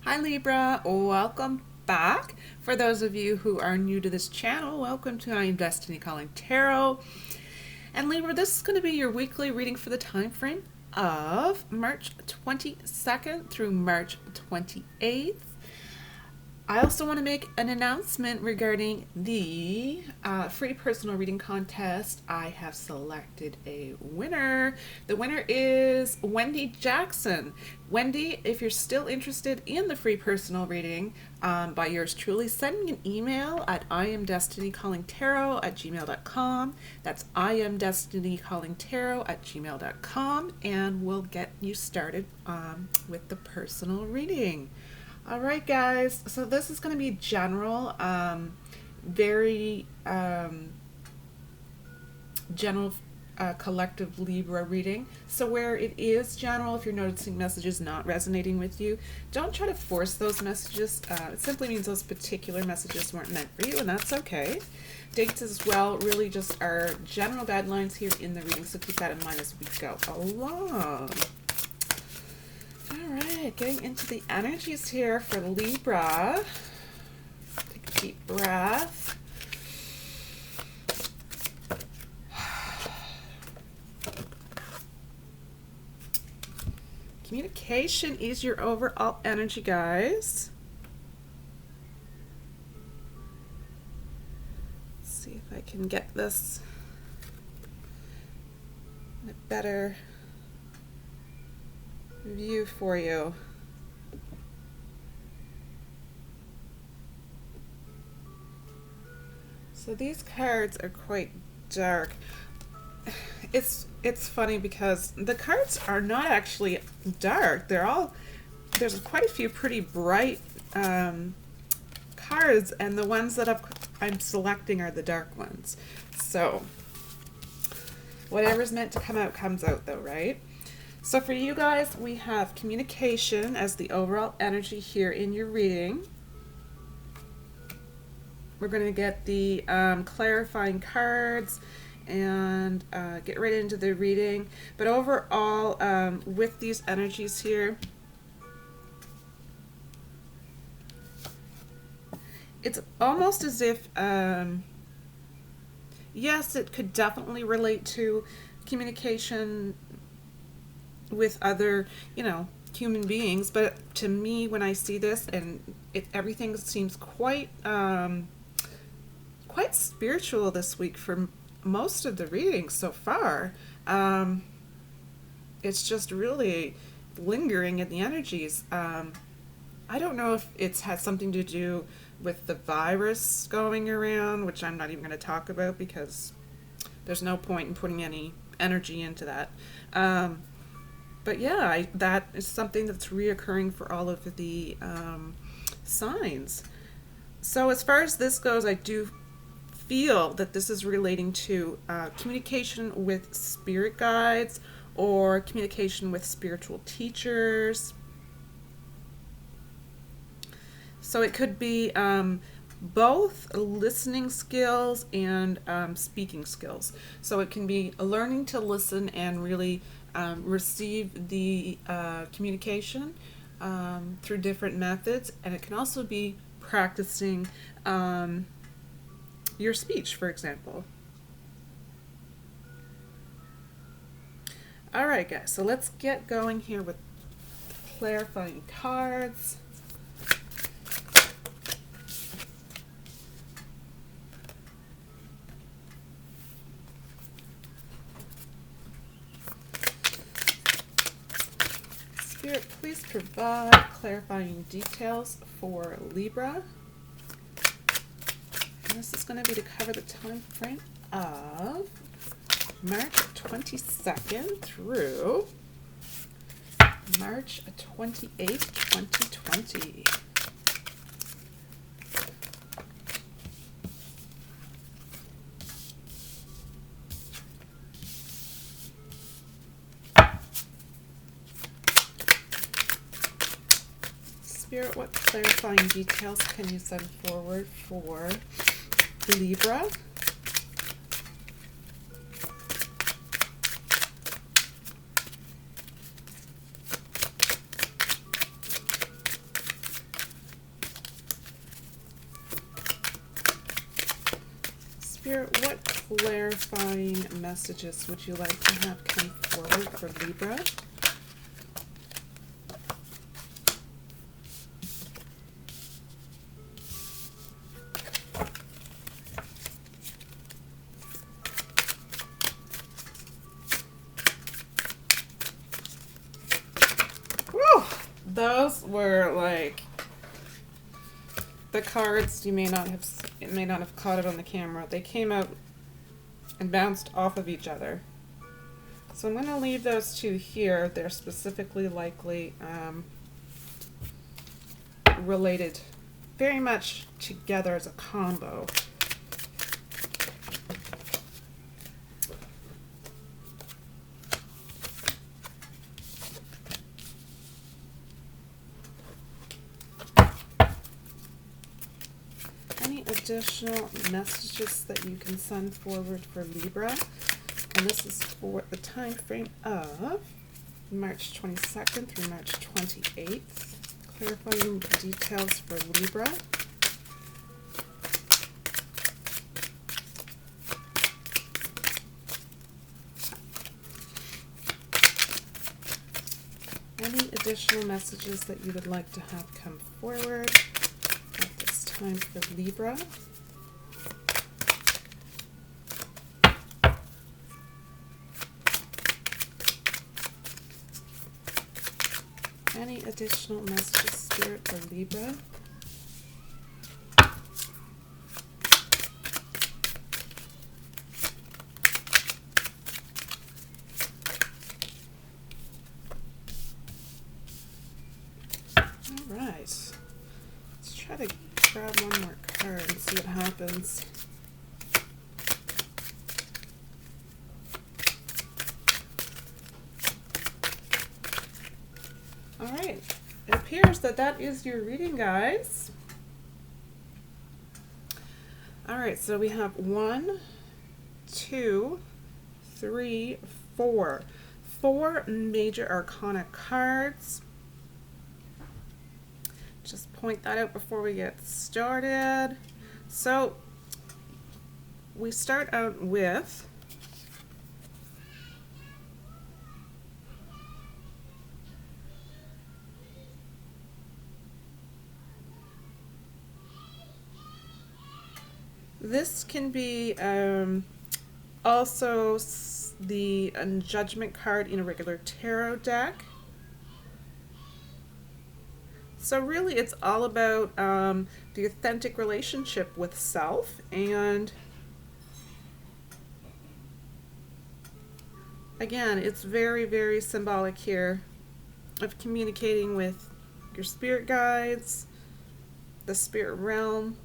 Hi Libra, welcome back. For those of you who are new to this channel, welcome to I Am Destiny Calling Tarot. And Libra, this is going to be your weekly reading for the time frame of March 22nd through March 28th. I also want to make an announcement regarding the free personal reading contest. I have selected a winner. The winner is Wendy Jackson. Wendy, if you're still interested in the free personal reading by yours truly, send me an email at iamdestinycallingtarot@gmail.com. That's iamdestinycallingtarot@gmail.com, and we'll get you started with the personal reading. All right, guys, so this is going to be general, very general collective Libra reading. So where it is general, if you're noticing messages not resonating with you, don't try to force those messages. It simply means those particular messages weren't meant for you, and that's okay. Dates as well really just are general guidelines here in the reading, so keep that in mind as we go along. All right, getting into the energies here for Libra. Take a deep breath. Communication is your overall energy, guys. Let's see if I can get this in a better view for you. So these cards are quite dark. It's funny because the cards are not actually dark. There's quite a few pretty bright cards, and the ones that I'm selecting are the dark ones. So whatever's meant to come out comes out though, right? So for you guys, we have communication as the overall energy here in your reading. We're going to get the clarifying cards and get right into the reading. But overall, with these energies here, it's almost as if, yes, it could definitely relate to communication with other, human beings, but to me, when I see this, and everything seems quite spiritual this week for most of the readings so far. It's just really lingering in the energies. I don't know if it's had something to do with the virus going around, which I'm not even going to talk about because there's no point in putting any energy into that. But yeah, that is something that's reoccurring for all of the signs. So as far as this goes, I do feel that this is relating to communication with spirit guides or communication with spiritual teachers. So it could be both listening skills and speaking skills. So it can be learning to listen and really receive the communication through different methods, and it can also be practicing your speech, for example. All right, guys, so let's get going here with clarifying cards. Spirit, please provide clarifying details for Libra. And this is going to be to cover the time frame of March 22nd through March 28th, 2020. Spirit, what clarifying details can you send forward for Libra? Spirit, what clarifying messages would you like to have come forward for Libra? Woo! Those were like the cards you may not have caught it on the camera. They came out and bounced off of each other. So I'm going to leave those two here. They're specifically likely related very much together as a combo. Any additional messages that you can send forward for Libra? And this is for the time frame of March 22nd through March 28th. Clarifying details for Libra. Any additional messages that you would like to have come forward at this time for Libra? Any additional messages, Spirit, for Libra? All right. Let's try to grab one more card and see what happens. All right, it appears that that is your reading, guys. All right, so we have 1, 2, 3, 4. 4 major arcana cards. Just point that out before we get started. So we start out with this can be also the Judgment card in a regular tarot deck. So really it's all about the authentic relationship with self, and again, it's very, very symbolic here of communicating with your spirit guides, the spirit realm.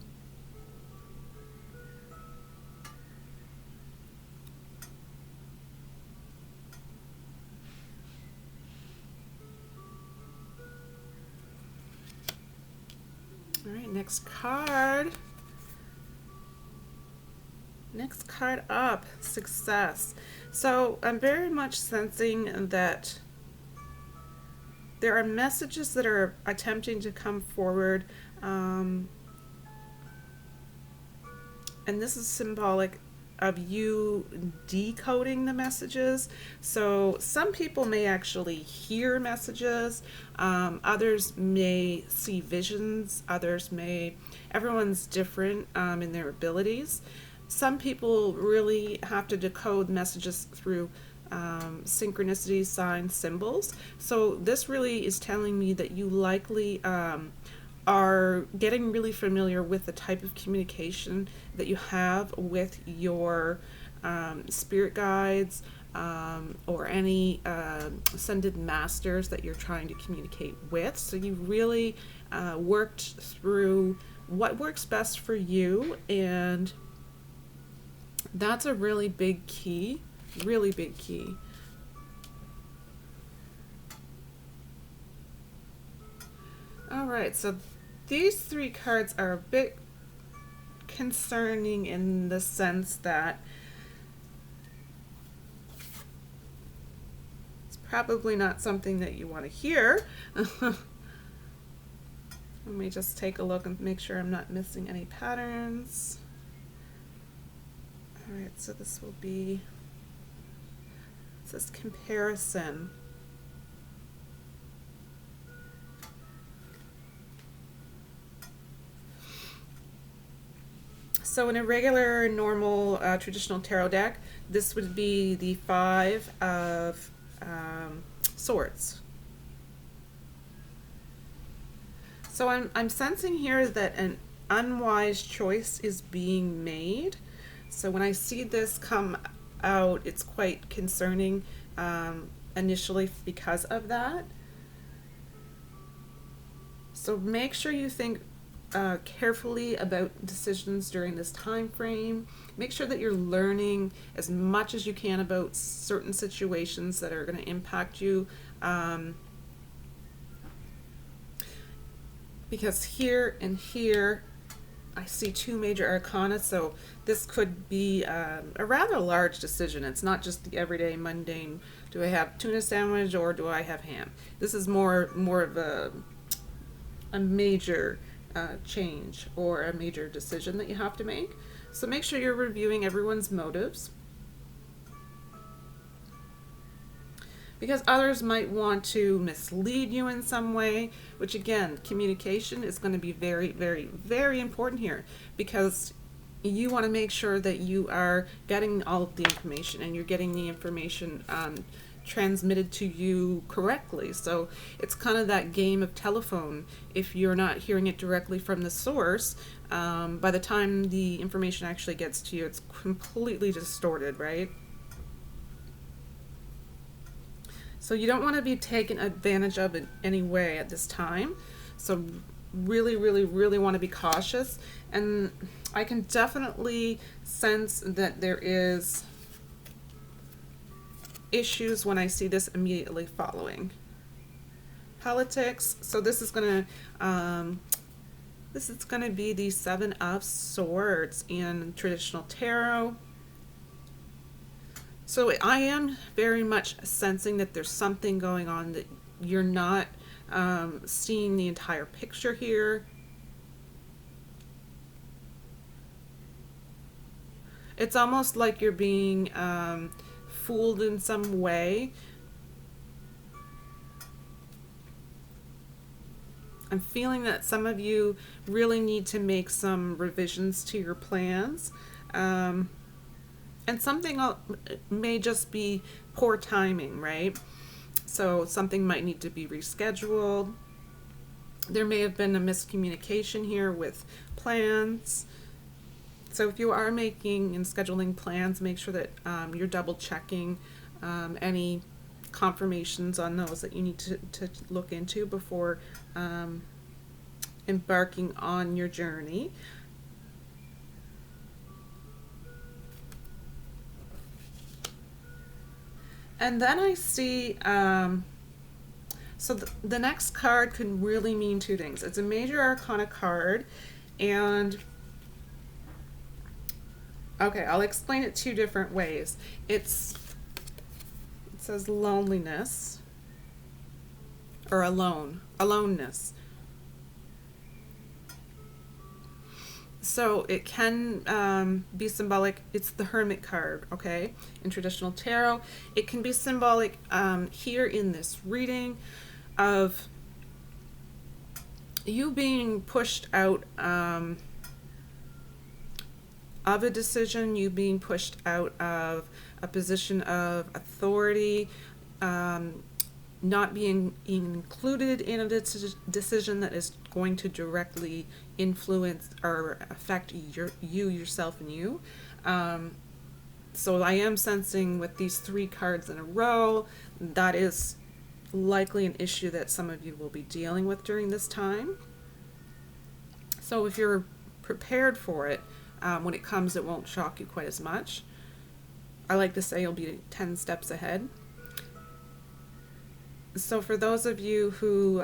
All right, next card. Next card up, Success. So I'm very much sensing that there are messages that are attempting to come forward, and this is symbolic of you decoding the messages. So some people may actually hear messages, others may see visions, everyone's different in their abilities. Some people really have to decode messages through synchronicity, signs, symbols. So this really is telling me that you likely are getting really familiar with the type of communication that you have with your spirit guides or any ascended masters that you're trying to communicate with. So you really worked through what works best for you, and that's a really big key, really big key. All right, so these 3 cards are a bit concerning in the sense that it's probably not something that you want to hear. Let me just take a look and make sure I'm not missing any patterns. All right, so this will be, it says comparison. So in a regular, normal, traditional tarot deck, this would be the Five of Swords. So I'm sensing here that an unwise choice is being made. So when I see this come out, it's quite concerning initially because of that. So make sure you think carefully about decisions during this time frame. Make sure that you're learning as much as you can about certain situations that are going to impact you. Because here and here I see two major arcana, so this could be a rather large decision. It's not just the everyday mundane, do I have tuna sandwich or do I have ham? This is more of a major change or a major decision that you have to make. So make sure you're reviewing everyone's motives, because others might want to mislead you in some way, which again, communication is going to be very, very, very important here, because you want to make sure that you are getting all of the information and you're getting the information transmitted to you correctly. So it's kind of that game of telephone. If you're not hearing it directly from the source, by the time the information actually gets to you, it's completely distorted, right? So you don't want to be taken advantage of in any way at this time. So really, really, really want to be cautious. And I can definitely sense that there is issues when I see this immediately following. Politics. So this is going to be the Seven of Swords in traditional tarot. So I am very much sensing that there's something going on, that you're not seeing the entire picture here. It's almost like you're being fooled in some way. I'm feeling that some of you really need to make some revisions to your plans. And something may just be poor timing, right? So something might need to be rescheduled. There may have been a miscommunication here with plans. So if you are making and scheduling plans, make sure that you're double checking any confirmations on those that you need to look into before embarking on your journey. And then I see, so the next card can really mean two things. It's a major arcana card, and okay, I'll explain it two different ways. It says loneliness, or aloneness. So it can be symbolic. It's the Hermit card, okay, in traditional tarot. It can be symbolic here in this reading of you being pushed out of a decision, you being pushed out of a position of authority, not being included in a decision that is going to directly influence or affect yourself and you. So I am sensing with these three cards in a row, that is likely an issue that some of you will be dealing with during this time. So if you're prepared for it, when it comes, it won't shock you quite as much. I like to say you'll be 10 steps ahead. So for those of you who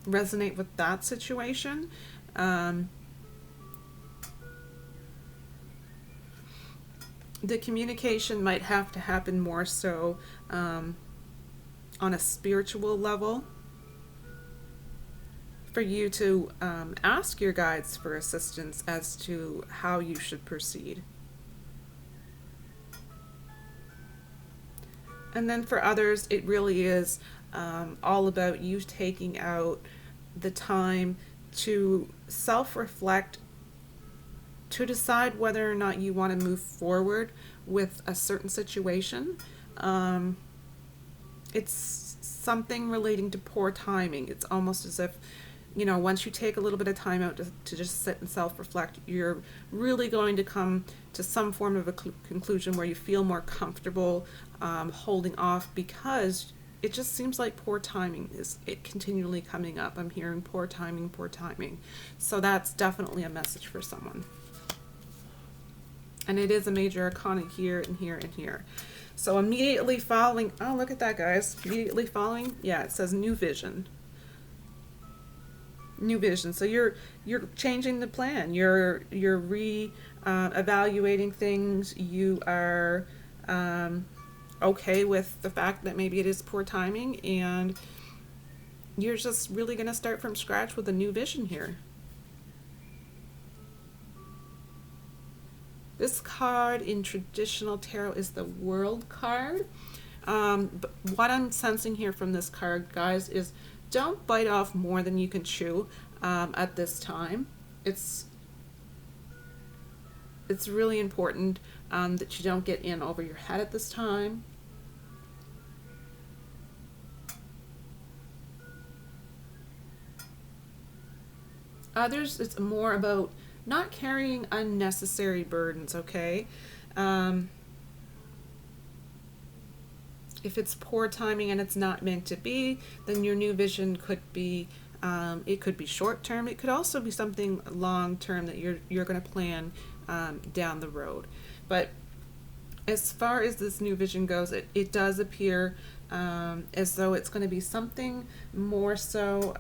resonate with that situation, the communication might have to happen more so on a spiritual level, for you to ask your guides for assistance as to how you should proceed. And then for others, it really is all about you taking out the time to self-reflect, to decide whether or not you want to move forward with a certain situation. Um, it's something relating to poor timing. It's almost as if, once you take a little bit of time out to just sit and self-reflect, you're really going to come to some form of a conclusion where you feel more comfortable holding off, because it just seems like poor timing is it continually coming up. I'm hearing poor timing, poor timing. So that's definitely a message for someone. And it is a major arcana here and here and here. So immediately following, oh, look at that, guys. Immediately following, yeah, it says new vision. New vision. So you're changing the plan. You're evaluating things. You are okay with the fact that maybe it is poor timing, and you're just really going to start from scratch with a new vision here. This card in traditional tarot is the World card. But what I'm sensing here from this card, guys, is don't bite off more than you can chew at this time. It's really important that you don't get in over your head at this time. Others, it's more about not carrying unnecessary burdens, okay? If it's poor timing and it's not meant to be, then your new vision could be, it could be short term. It could also be something long term that you're going to plan down the road. But as far as this new vision goes, it does appear as though it's going to be something more so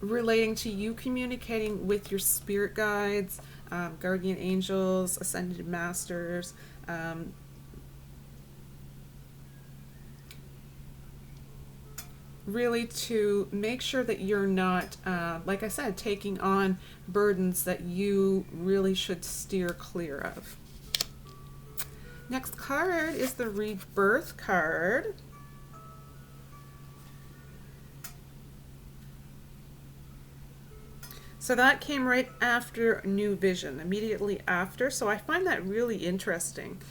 relating to you communicating with your spirit guides, guardian angels, ascended masters, really to make sure that you're not, like I said, taking on burdens that you really should steer clear of. Next card is the Rebirth card. So that came right after New Vision, immediately after. So I find that really interesting.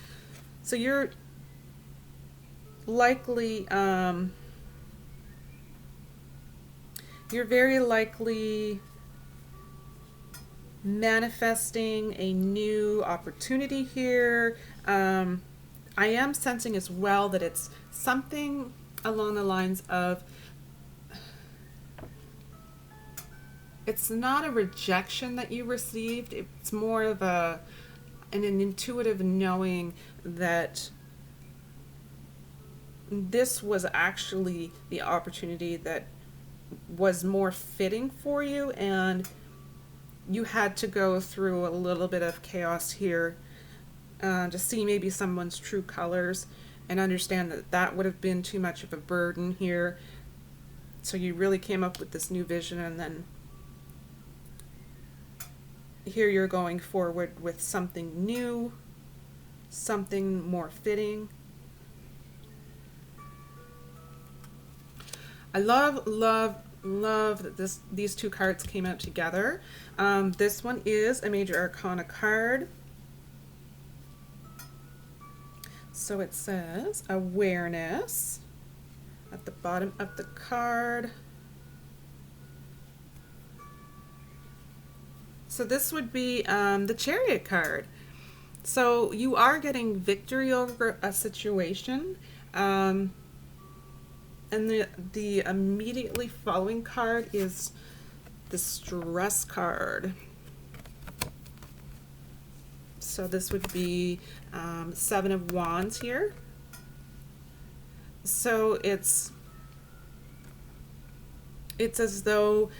So you're likely, you're very likely manifesting a new opportunity here. I am sensing as well that it's something along the lines of, it's not a rejection that you received. It's more of an intuitive knowing that this was actually the opportunity that was more fitting for you, and you had to go through a little bit of chaos here to see maybe someone's true colors and understand that that would have been too much of a burden here. So you really came up with this new vision, and then here you're going forward with something new, something more fitting. I love that these two cards came out together. This one is a Major Arcana card. So it says awareness at the bottom of the card. So this would be the Chariot card. So you are getting victory over a situation. And the immediately following card is the Stress card. So this would be Seven of Wands here. So it's as though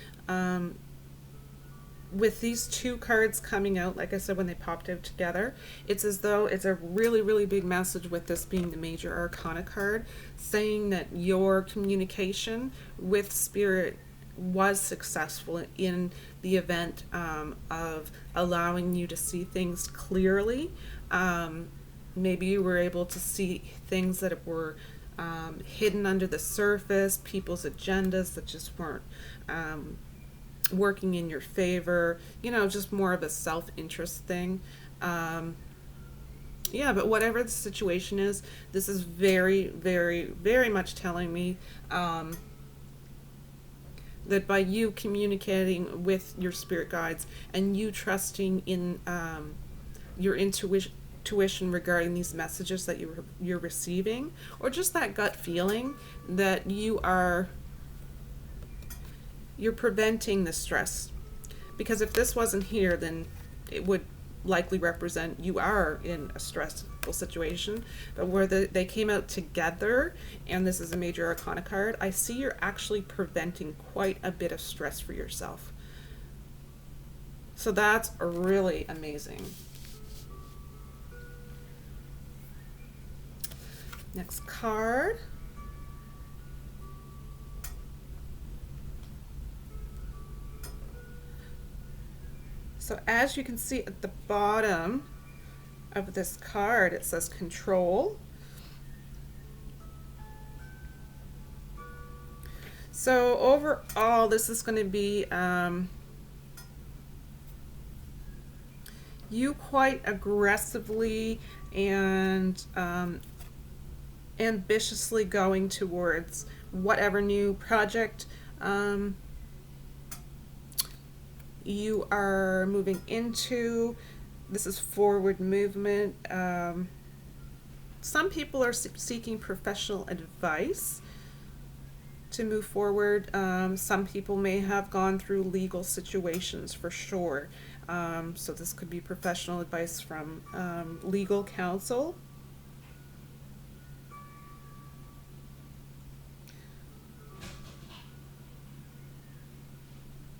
with these two cards coming out, like I said, when they popped out together, it's as though it's a really, really big message with this being the Major Arcana card, saying that your communication with Spirit was successful in the event of allowing you to see things clearly. maybe you were able to see things that were hidden under the surface, people's agendas that just weren't working in your favor, just more of a self-interest thing. Yeah, but whatever the situation is, this is very, very, very much telling me that by you communicating with your spirit guides and you trusting in your intuition regarding these messages that you're receiving, or just that gut feeling that you're preventing the stress. Because if this wasn't here, then it would likely represent you are in a stressful situation. But where they came out together, and this is a major arcana card, I see you're actually preventing quite a bit of stress for yourself. So that's really amazing. Next card. So as you can see at the bottom of this card, it says control. So overall, this is going to be you quite aggressively and ambitiously going towards whatever new project you are moving into. This is forward movement. Some people are seeking professional advice to move forward. Some people may have gone through legal situations for sure. So this could be professional advice from legal counsel.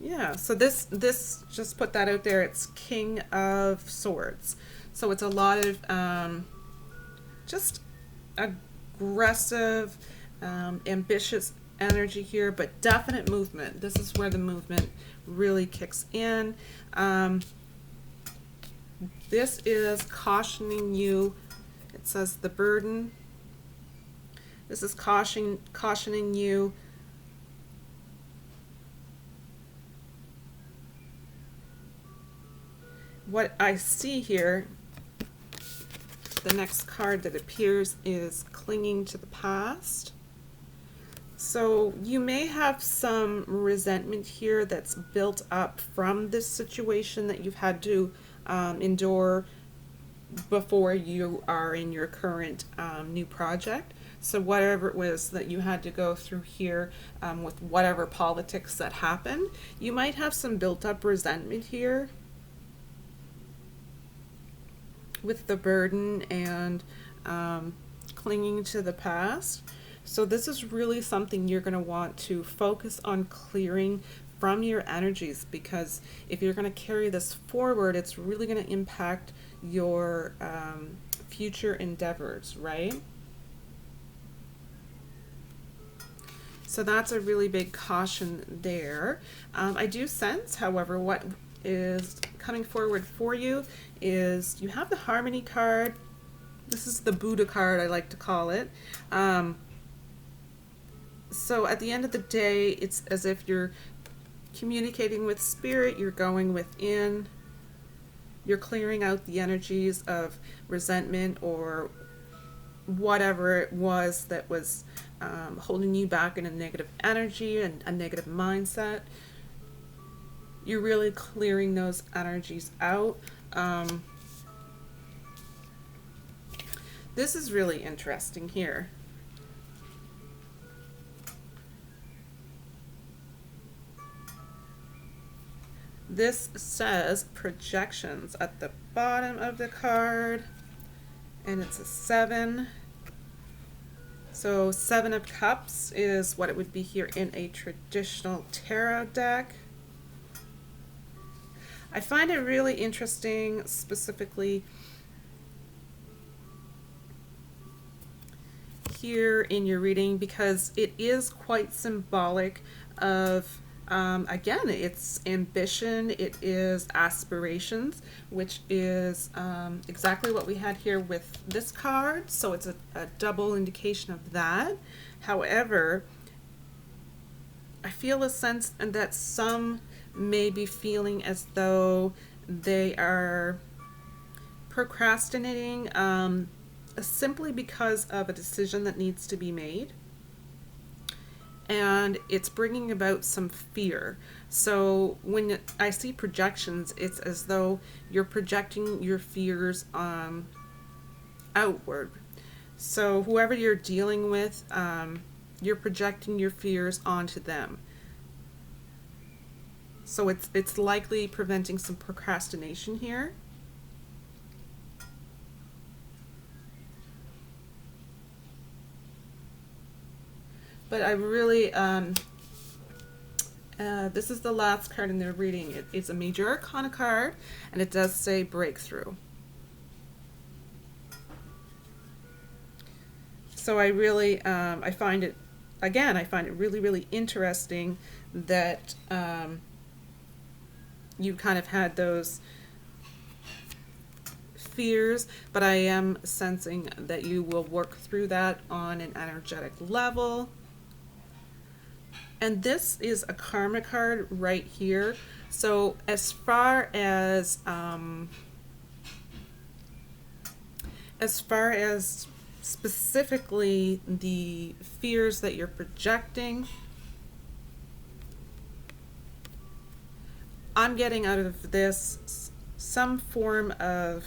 Yeah, so this just put that out there. It's King of Swords. So it's a lot of just aggressive, ambitious energy here, but definite movement. This is where the movement really kicks in. This is cautioning you. It says the burden. This is cautioning you what I see here. The next card that appears is clinging to the past. So you may have some resentment here that's built up from this situation that you've had to endure before you are in your current new project. So whatever it was that you had to go through here with whatever politics that happened, you might have some built up resentment here with the burden and clinging to the past. So this is really something you're going to want to focus on clearing from your energies, because if you're going to carry this forward, it's really going to impact your future endeavors, right? So that's a really big caution there. I do sense, however, what is coming forward for you is you have the Harmony card. This is the Buddha card, I like to call it. So at the end of the day, it's as if you're communicating with spirit, you're going within, you're clearing out the energies of resentment or whatever it was that was holding you back in a negative energy and a negative mindset. You're really clearing those energies out. This is really interesting here. This says projections at the bottom of the card, and it's a 7. So 7 of Cups is what it would be here in a traditional tarot deck. I find it really interesting, specifically here in your reading, because it is quite symbolic of Again, it's ambition, it is aspirations, which is exactly what we had here with this card. So it's a double indication of that. However, I feel a sense that some may be feeling as though they are procrastinating simply because of a decision that needs to be made. And it's bringing about some fear. So when I see projections, it's as though you're projecting your fears outward. So whoever you're dealing with, you're projecting your fears onto them. So it's likely preventing some procrastination here. But I really, this is the last card in the reading. It's a Major Arcana card, and it does say breakthrough. So I really, I find it really, really interesting that you kind of had those fears, but I am sensing that you will work through that on an energetic level. And this is a karma card right here. So as far as specifically the fears that you're projecting, I'm getting out of this some form of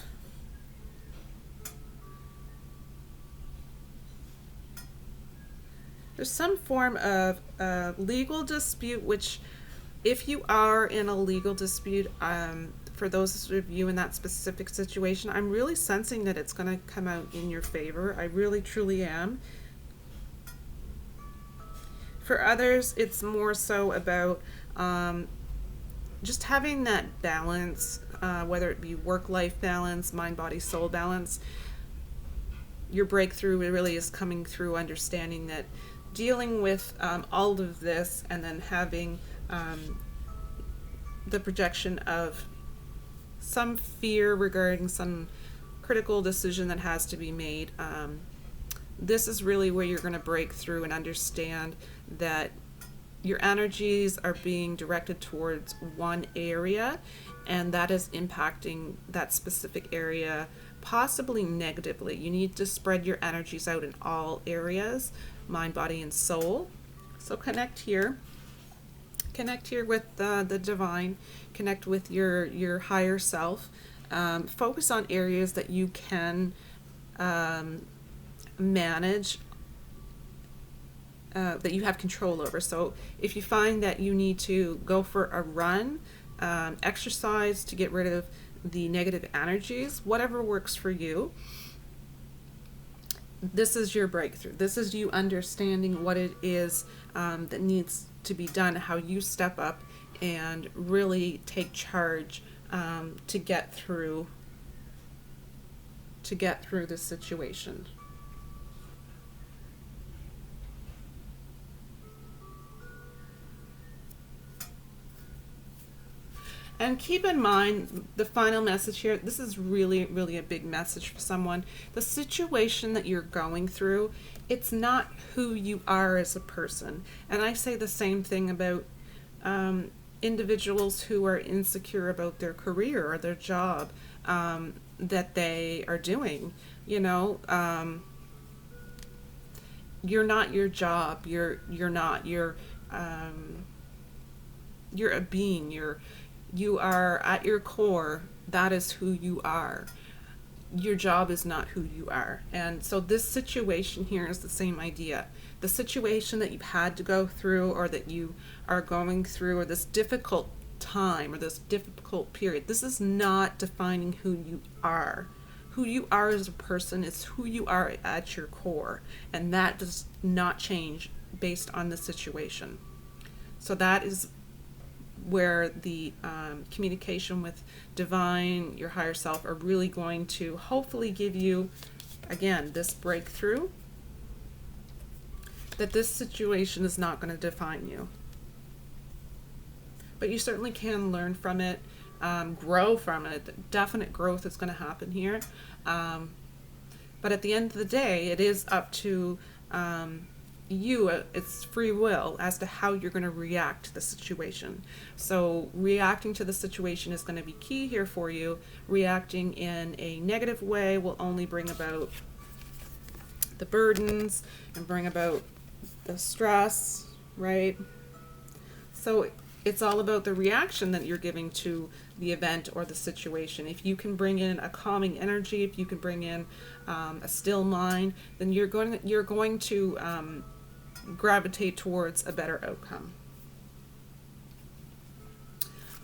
legal dispute, which if you are in a legal dispute, for those of you in that specific situation, I'm really sensing that it's going to come out in your favor. I really, truly am. For others, it's more so about just having that balance, whether it be work-life balance, mind-body-soul balance. Your breakthrough really is coming through understanding that dealing with all of this and then having the projection of some fear regarding some critical decision that has to be made. This is really where you're going to break through and understand that your energies are being directed towards one area, and that is impacting that specific area possibly negatively. You need to spread your energies out in all areas, mind, body, and soul. So connect here with the divine, connect with your higher self, focus on areas that you can manage, that you have control over. So if you find that you need to go for a run, exercise to get rid of the negative energies, whatever works for you, this is your breakthrough. This is you understanding what it is that needs to be done, how you step up and really take charge to get through this situation. And keep in mind the final message here. This is really, really a big message for someone. The situation that you're going through, it's not who you are as a person. And I say the same thing about individuals who are insecure about their career or their job that they are doing. You know, you're not your job. You're not. You're a being. You are at your core, that is who you are. Your job is not who you are. And so this situation here is the same idea. The situation that you've had to go through or that you are going through, or this difficult time or this difficult period, this is not defining who you are. Who you are as a person is who you are at your core. And that does not change based on the situation. So that is where the communication with divine, your higher self, are really going to hopefully give you, again, this breakthrough, that this situation is not going to define you. but you certainly can learn from it, grow from it. Definite growth is going to happen here. But at the end of the day, it is up to you, it's free will as to how you're going to react to the situation. So reacting to the situation is going to be key here for you. Reacting in a negative way will only bring about the burdens and bring about the stress, right? So it's all about the reaction that you're giving to the event or the situation. If you can bring in a calming energy, if you can bring in a still mind, then you're going to gravitate towards a better outcome.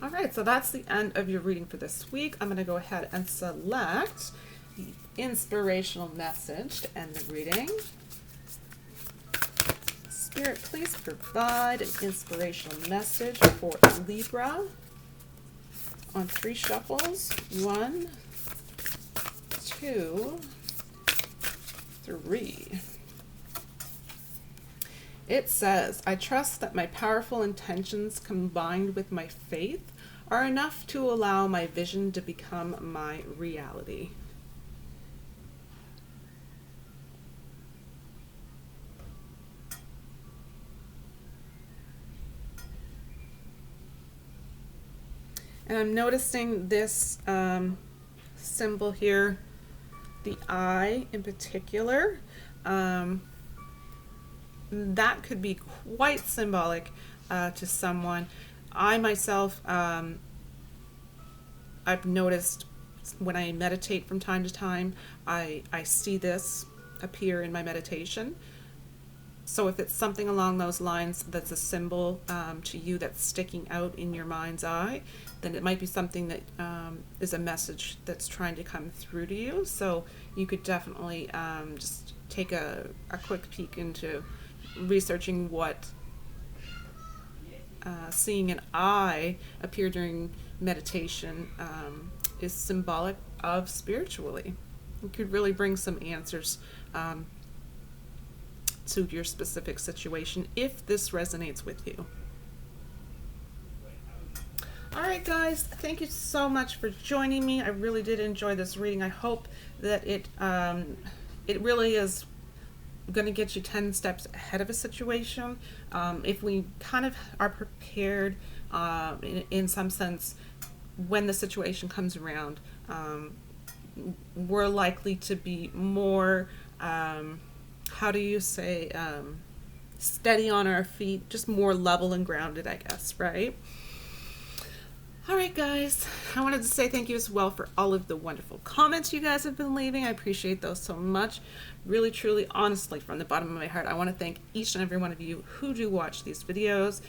All right, so that's the end of your reading for this week. I'm going to go ahead and select the inspirational message to end the reading. Spirit, please provide an inspirational message for Libra on 3 shuffles. 1, 2, 3. It says, I trust that my powerful intentions combined with my faith are enough to allow my vision to become my reality. And I'm noticing this symbol here, the eye in particular. That could be quite symbolic to someone. I myself, I've noticed when I meditate from time to time, I see this appear in my meditation. So if it's something along those lines that's a symbol to you that's sticking out in your mind's eye, then it might be something that is a message that's trying to come through to you. So you could definitely just take a quick peek into researching what seeing an eye appear during meditation is symbolic of spiritually. It could really bring some answers to your specific situation if this resonates with you. All right, guys, thank you so much for joining me. I really did enjoy this reading. I hope that it really is going to get you 10 steps ahead of a situation. If we kind of are prepared in some sense when the situation comes around, we're likely to be more steady on our feet, just more level and grounded, I guess, right? All right, guys, I wanted to say thank you as well for all of the wonderful comments you guys have been leaving. I appreciate those so much. Really, truly, honestly, from the bottom of my heart, I want to thank each and every one of you who do watch these videos.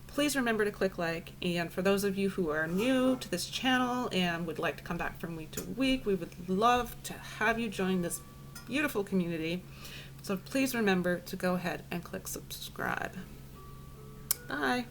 Please remember to click like, and for those of you who are new to this channel and would like to come back from week to week, we would love to have you join this beautiful community. So please remember to go ahead and click subscribe. Bye.